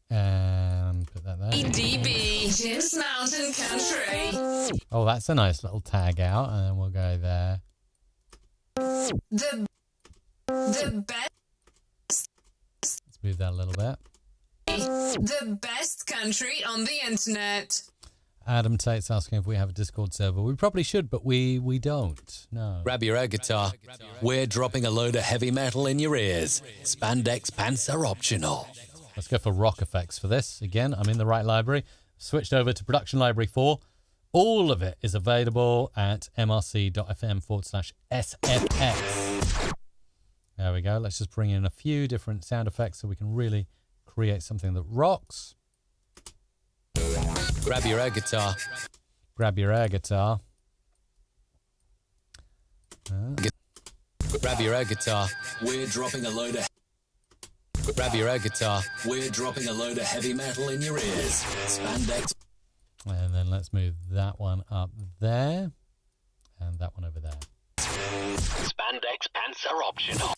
And put that there. DB, Jim's Mountain Country. Oh, that's a nice little tag out. And then we'll go there. The best. Let's move that a little bit. The best country on the internet. Adam Tate's asking if we have a Discord server. We probably should, but we don't. No. Grab your air guitar. We're dropping a load of heavy metal in your ears. Spandex pants are optional. Let's go for rock effects for this. Again, I'm in the right library. Switched over to Production Library 4. All of it is available at mrc.fm/SFX. There we go. Let's just bring in a few different sound effects so we can really create something that rocks. Grab your air guitar. Grab your air guitar. Grab your air guitar. We're dropping a load of... Grab your air guitar. We're dropping a load of heavy metal in your ears. Spandex. And then let's move that one up there. And that one over there. Spandex pants are optional.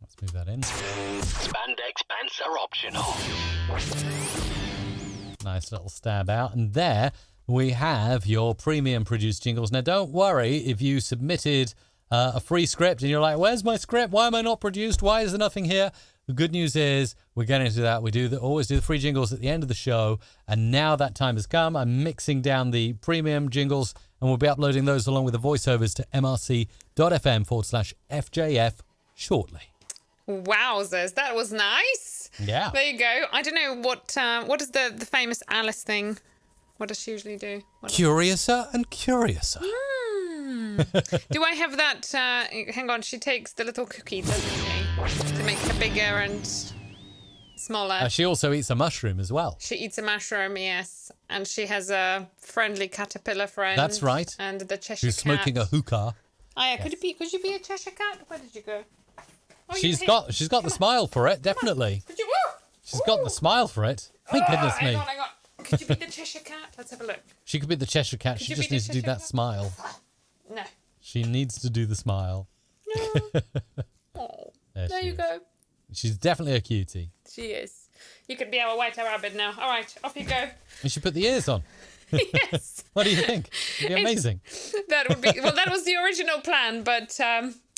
Let's move that in. Spandex pants are optional. Nice little stab out. And there we have your premium produced jingles. Now, don't worry if you submitted a free script and you're like, where's my script? Why am I not produced? Why is there nothing here? The good news is we're getting to that. We always do the free jingles at the end of the show. And now that time has come. I'm mixing down the premium jingles and we'll be uploading those along with the voiceovers to mrc.fm/FJF shortly. Wowzers, that was nice. Yeah. There you go. I don't know what is the famous Alice thing? What does she usually do? Curiouser and curiouser. Do I have that? Hang on, she takes the little cookie, doesn't she? To make her bigger and smaller. She also eats a mushroom as well. She eats a mushroom, yes. And she has a friendly caterpillar friend. That's right. And the Cheshire Who's cat. smoking a hookah. Oh yeah, could you be a Cheshire cat? Where did you go? Oh, She's got the smile for it, definitely. Could you? She's got the smile for it. Thank goodness me. Hang on. Could you be the Cheshire cat? Let's have a look. She could be the Cheshire cat. She just needs to do that smile. No. She needs to do the smile. No. Oh, there you is. go. She's definitely a cutie. She is. You could be our white rabbit now. All right, off you go. You should put the ears on. Yes. What do you think? It'd be amazing. That would be. Well, that was the original plan, but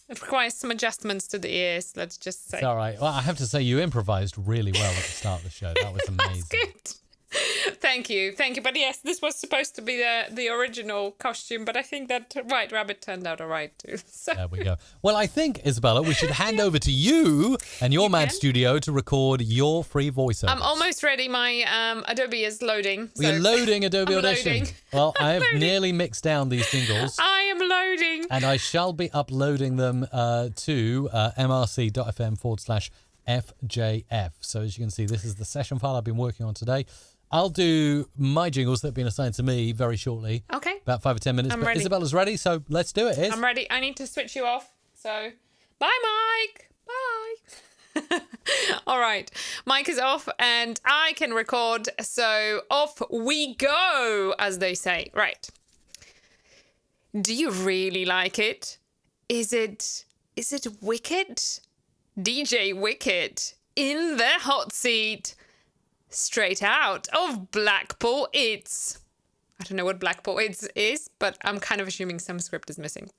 It requires some adjustments to the ears, let's just say. It's all right. Well, I have to say you improvised really well at the start of the show. That was amazing. That's good. Thank you. But yes, this was supposed to be the original costume, but I think that White Rabbit turned out all right too. So. There we go. Well, I think, Isabella, we should hand over to you and your mad studio to record your free voiceover. I'm almost ready. My Adobe is loading. So you're loading Adobe Audition. Loading. Well, I have nearly mixed down these jingles. I am loading. And I shall be uploading them to mrc.fm/FJF. So as you can see, this is the session file I've been working on today. I'll do my jingles that have been assigned to me very shortly. Okay. About 5 or 10 minutes. I'm but ready. Isabella's ready, so let's do it. I'm ready. I need to switch you off. So, bye, Mike. Bye. All right. Mike is off and I can record. So, off we go, as they say. Right. Do you really like it? Is it Wicked? DJ Wicked in the hot seat. Straight out of Blackpool It's. I don't know what Blackpool It's is, but I'm kind of assuming some script is missing.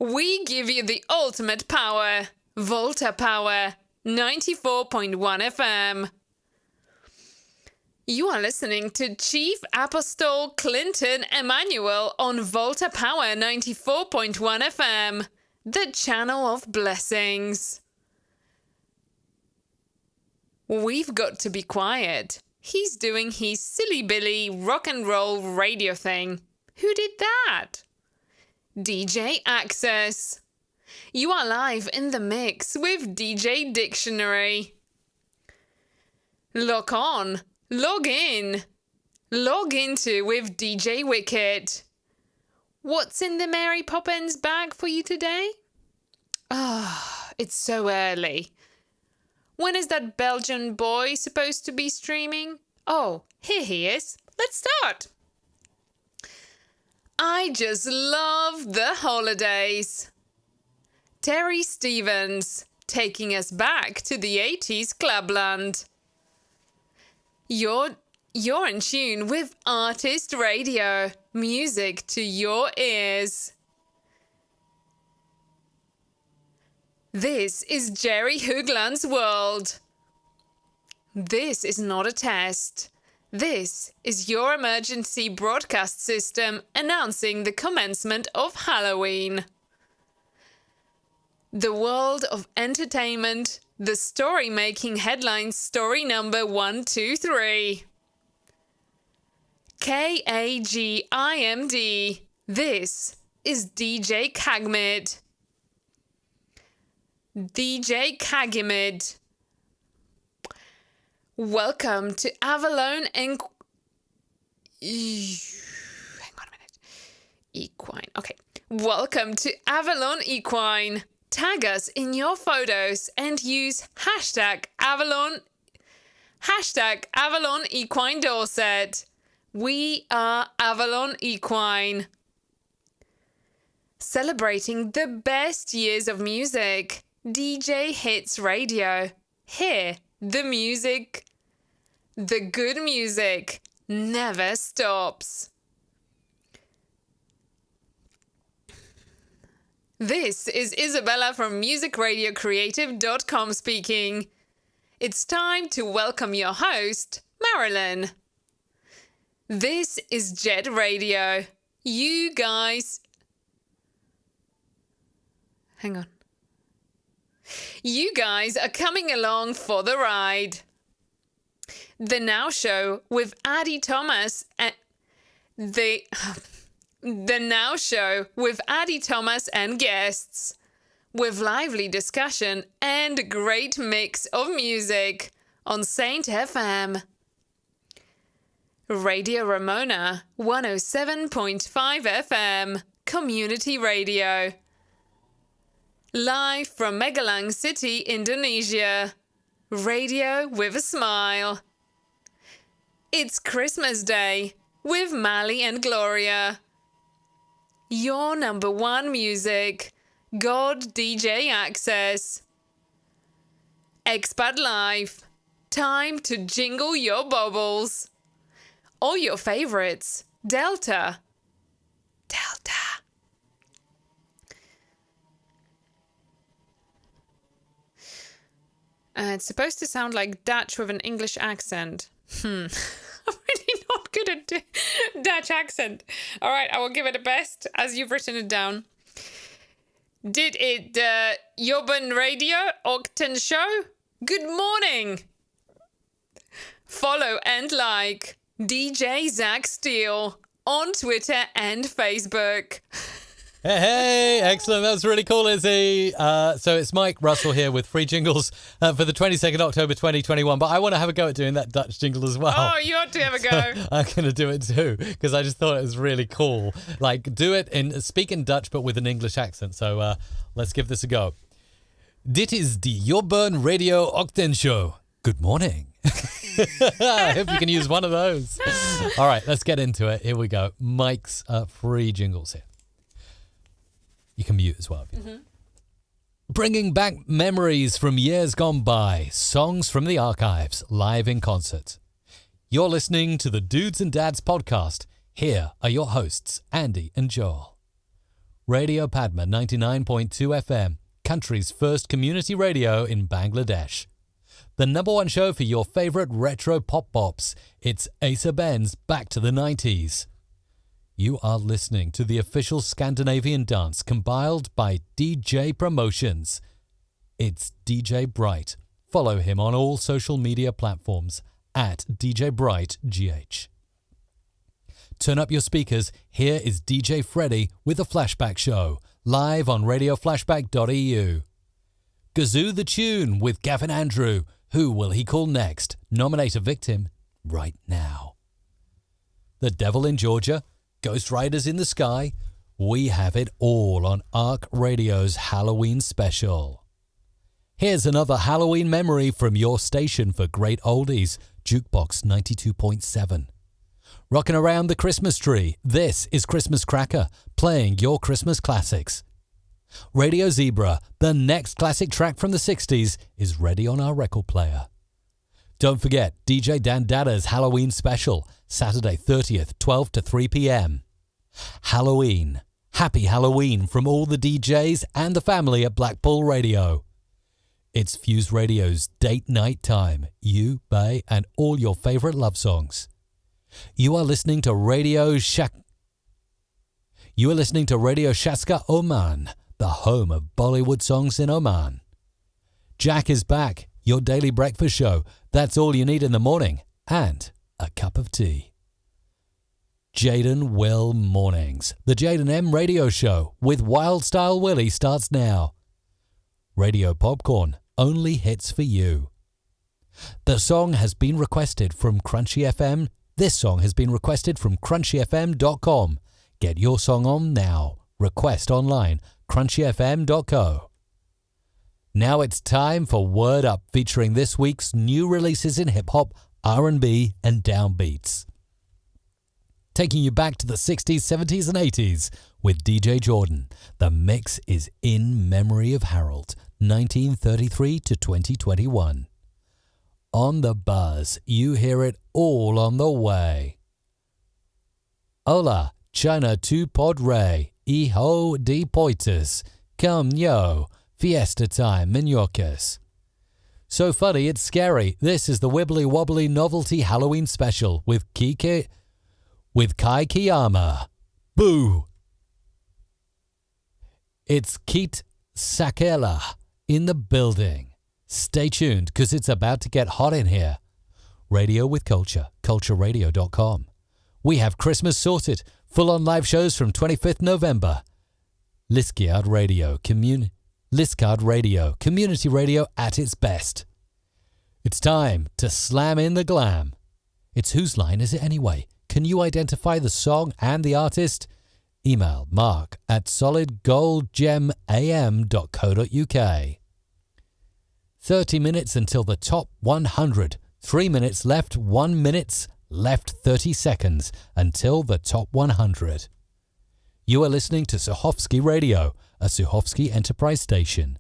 We give you the ultimate power. Volta Power, 94.1 FM. You are listening to Chief Apostle Clinton Emmanuel on Volta Power, 94.1 FM, the channel of blessings. We've got to be quiet. He's doing his silly billy rock and roll radio thing. Who did that? DJ Access. You are live in the mix with DJ Dictionary. Lock on, log in, log into with DJ Wicked. What's in the Mary Poppins bag for you today? It's so early. When is that Belgian boy supposed to be streaming? Oh, here he is. Let's start. I just love the holidays. Terry Stevens, taking us back to the 80s clubland. You're in tune with Artist Radio, music to your ears. This is Jerry Hoogland's world. This is not a test. This is your emergency broadcast system announcing the commencement of Halloween. The world of entertainment, the story-making headlines story number 123. KAGIMD. This is DJ Kagmid. DJ Kagimid. Welcome to Avalon Hang on a minute. Equine. Okay. Welcome to Avalon Equine. Tag us in your photos and use #Avalon Equine Dorset. We are Avalon Equine. Celebrating the best years of music. DJ Hits Radio. Here, the music, the good music, never stops. This is Isabella from musicradiocreative.com speaking. It's time to welcome your host, Marilyn. This is Jet Radio. You guys... Hang on. You guys are coming along for the ride. The Now Show with Addie Thomas and The Now Show with Addie Thomas and guests, with lively discussion and a great mix of music on Saint FM. Radio Ramona 107.5 FM Community Radio. Live from Megalang City, Indonesia. Radio with a smile. It's Christmas Day with Mali and Gloria. Your number one music. God DJ Access. Expat Live. Time to jingle your bubbles. All your favorites. Delta. It's supposed to sound like Dutch with an English accent. I'm really not good at Dutch accent. All right, I will give it a best as you've written it down. Dit it Jobben Radio Octen Show? Good morning. Follow and like DJ Zach Steele on Twitter and Facebook. Hey, excellent. That's really cool, Izzy. So it's Mike Russell here with free jingles for the 22nd October 2021. But I want to have a go at doing that Dutch jingle as well. Oh, you ought to have a go. I'm going to do it too because I just thought it was really cool. Like, speak in Dutch but with an English accent. So let's give this a go. Dit is die Jobben Radio Ochtendshow. Good morning. I hope you can use one of those. All right, let's get into it. Here we go. Mike's free jingles here. You can mute as well. Bringing back memories from years gone by, songs from the archives, live in concert. You're listening to the Dudes and Dads podcast. Here are your hosts, Andy and Joel. Radio Padma 99.2 FM, country's first community radio in Bangladesh. The number one show for your favourite retro pop bops. It's Asa Ben's Back to the 90s. You are listening to the official Scandinavian dance compiled by DJ Promotions. It's DJ Bright. Follow him on all social media platforms at DJ Bright GH. Turn up your speakers. Here is DJ Freddy with the Flashback Show, live on radioflashback.eu. Gazoo the Tune with Gavin Andrew. Who will he call next? Nominate a victim right now. The Devil in Georgia, Ghost Riders in the Sky. We have it all on Arc Radio's Halloween special. Here's another Halloween memory from your station for great oldies, Jukebox 92.7. Rocking around the Christmas tree, this is Christmas Cracker, playing your Christmas classics. Radio Zebra, the next classic track from the 60s, is ready on our record player. Don't forget DJ Dan Dada's Halloween special, Saturday 30th, 12 to 3 p.m. Halloween. Happy Halloween from all the DJs and the family at Blackpool Radio. It's Fuse Radio's date night time. You, Bay, and all your favorite love songs. You are listening to Radio Shaska Oman, the home of Bollywood songs in Oman. Jack is back, your daily breakfast show. That's all you need in the morning, and a cup of tea. Jaden Will Mornings, the Jaden M radio show with Wild Style Willie starts now. Radio Popcorn, only hits for you. The song has been requested from Crunchy FM. This song has been requested from crunchyfm.com. Get your song on now. Request online, crunchyfm.co. Now it's time for Word Up, featuring this week's new releases in hip-hop, R&B, and downbeats. Taking you back to the 60s, 70s, and 80s with DJ Jordan. The mix is In Memory of Harold, 1933 to 2021. On the buzz, you hear it all on the way. Hola, China tu podré, hijo de poitas, come yo, fiesta time, Minorcas. So funny, it's scary. This is the Wibbly Wobbly Novelty Halloween Special with Kai Kiyama. Boo! It's Keet Sakela in the building. Stay tuned, because it's about to get hot in here. Radio with Culture, cultureradio.com. We have Christmas sorted. Full-on live shows from 25th November. Liskeard Radio, community radio at its best. It's time to slam in the glam. It's whose line is it anyway? Can you identify the song and the artist? Email mark@solidgoldgemam.co.uk. 30 minutes until the top 100. 3 minutes left, 1 minute left, 30 seconds until the top 100. You are listening to Suhovsky Radio, a Suhovsky Enterprise station.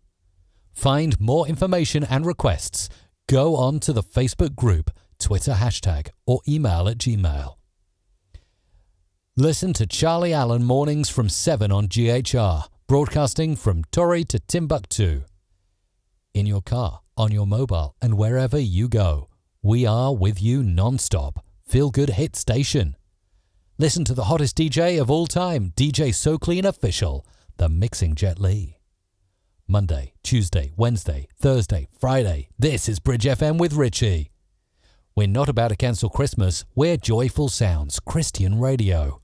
Find more information and requests. Go on to the Facebook group, Twitter hashtag, or email at Gmail. Listen to Charlie Allen mornings from 7 on GHR, broadcasting from Torre to Timbuktu. in your car, on your mobile, and wherever you go. We are with you non-stop. Feel Good Hit Station. Listen to the hottest DJ of all time, DJ So Clean Official, the Mixing Jet Li. Monday, Tuesday, Wednesday, Thursday, Friday. This is Bridge FM with Richie. We're not about to cancel Christmas. We're Joyful Sounds, Christian radio.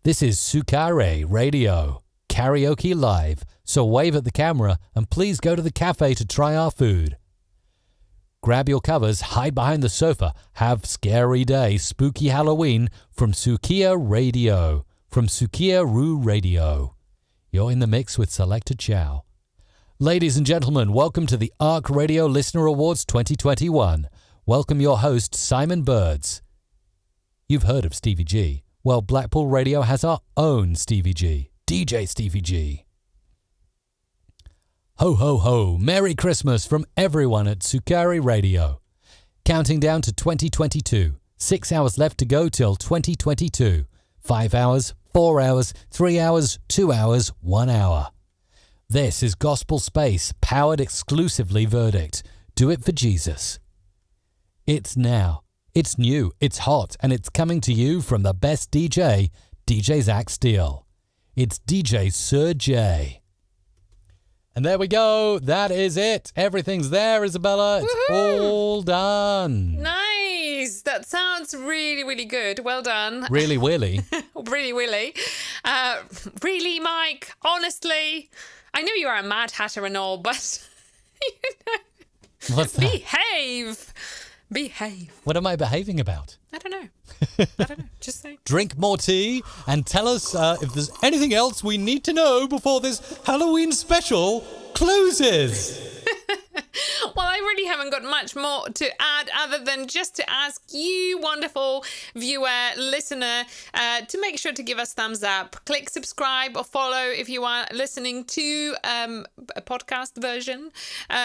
This is Sukare Radio, karaoke live. So wave at the camera and please go to the cafe to try our food. Grab your covers, hide behind the sofa, have Scary Day, Spooky Halloween from Sukiya Radio, from Sukiya Ru Radio. You're in the mix with Selector Chow. Ladies and gentlemen, welcome to the ARC Radio Listener Awards 2021. Welcome your host, Simon Birds. You've heard of Stevie G. Well, Blackpool Radio has our own Stevie G, DJ Stevie G. Ho, ho, ho, Merry Christmas from everyone at Sukari Radio. Counting down to 2022. 6 hours left to go till 2022. 5 hours, 4 hours, 3 hours, 2 hours, 1 hour. This is Gospel Space, powered exclusively Verdict. Do it for Jesus. It's now. It's new, it's hot, and it's coming to you from the best DJ, DJ Zach Steele. It's DJ Sir J. And there we go. That is it. Everything's there, Isabella. It's all done. Nice. That sounds really, really good. Well done. Really, willy. Really, willy. Really, Mike. Honestly, I know you are a Mad Hatter and all, but you know, What's that? Behave. What am I behaving about? I don't know. Just saying. Drink more tea and tell us if there's anything else we need to know before this Halloween special closes. Well, I really haven't got much more to add other than just to ask you, wonderful viewer, listener, to make sure to give us thumbs up. Click subscribe or follow if you are listening to a podcast version,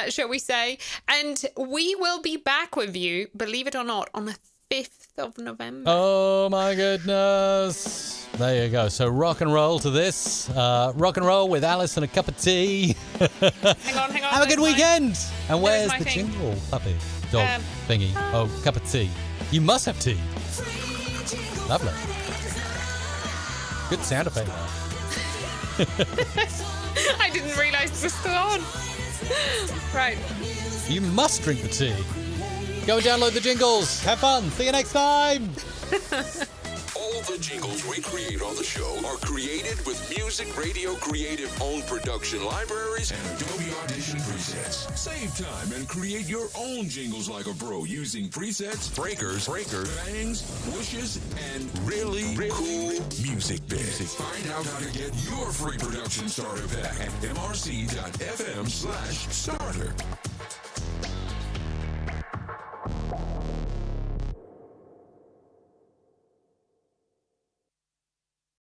shall we say. And we will be back with you, believe it or not, on the 5th of November. Oh, my goodness. There you go. So rock and roll to this. Rock and roll with Alice and a cup of tea. Hang on. Have a good weekend. And where's my the thing. jingle puppy? Dog thingy. Oh, cup of tea. You must have tea. Lovely. Good sound effect there. I didn't realise this was still on. Right. You must drink the tea. Go and download the jingles. Have fun. See you next time. All the jingles we create on the show are created with Music Radio Creative owned production libraries and Adobe Audition presets. Save time and create your own jingles like a pro using presets, breakers, bangs, whooshes, and really cool music bits. Find out how to get your free production starter pack at mrc.fm/starter.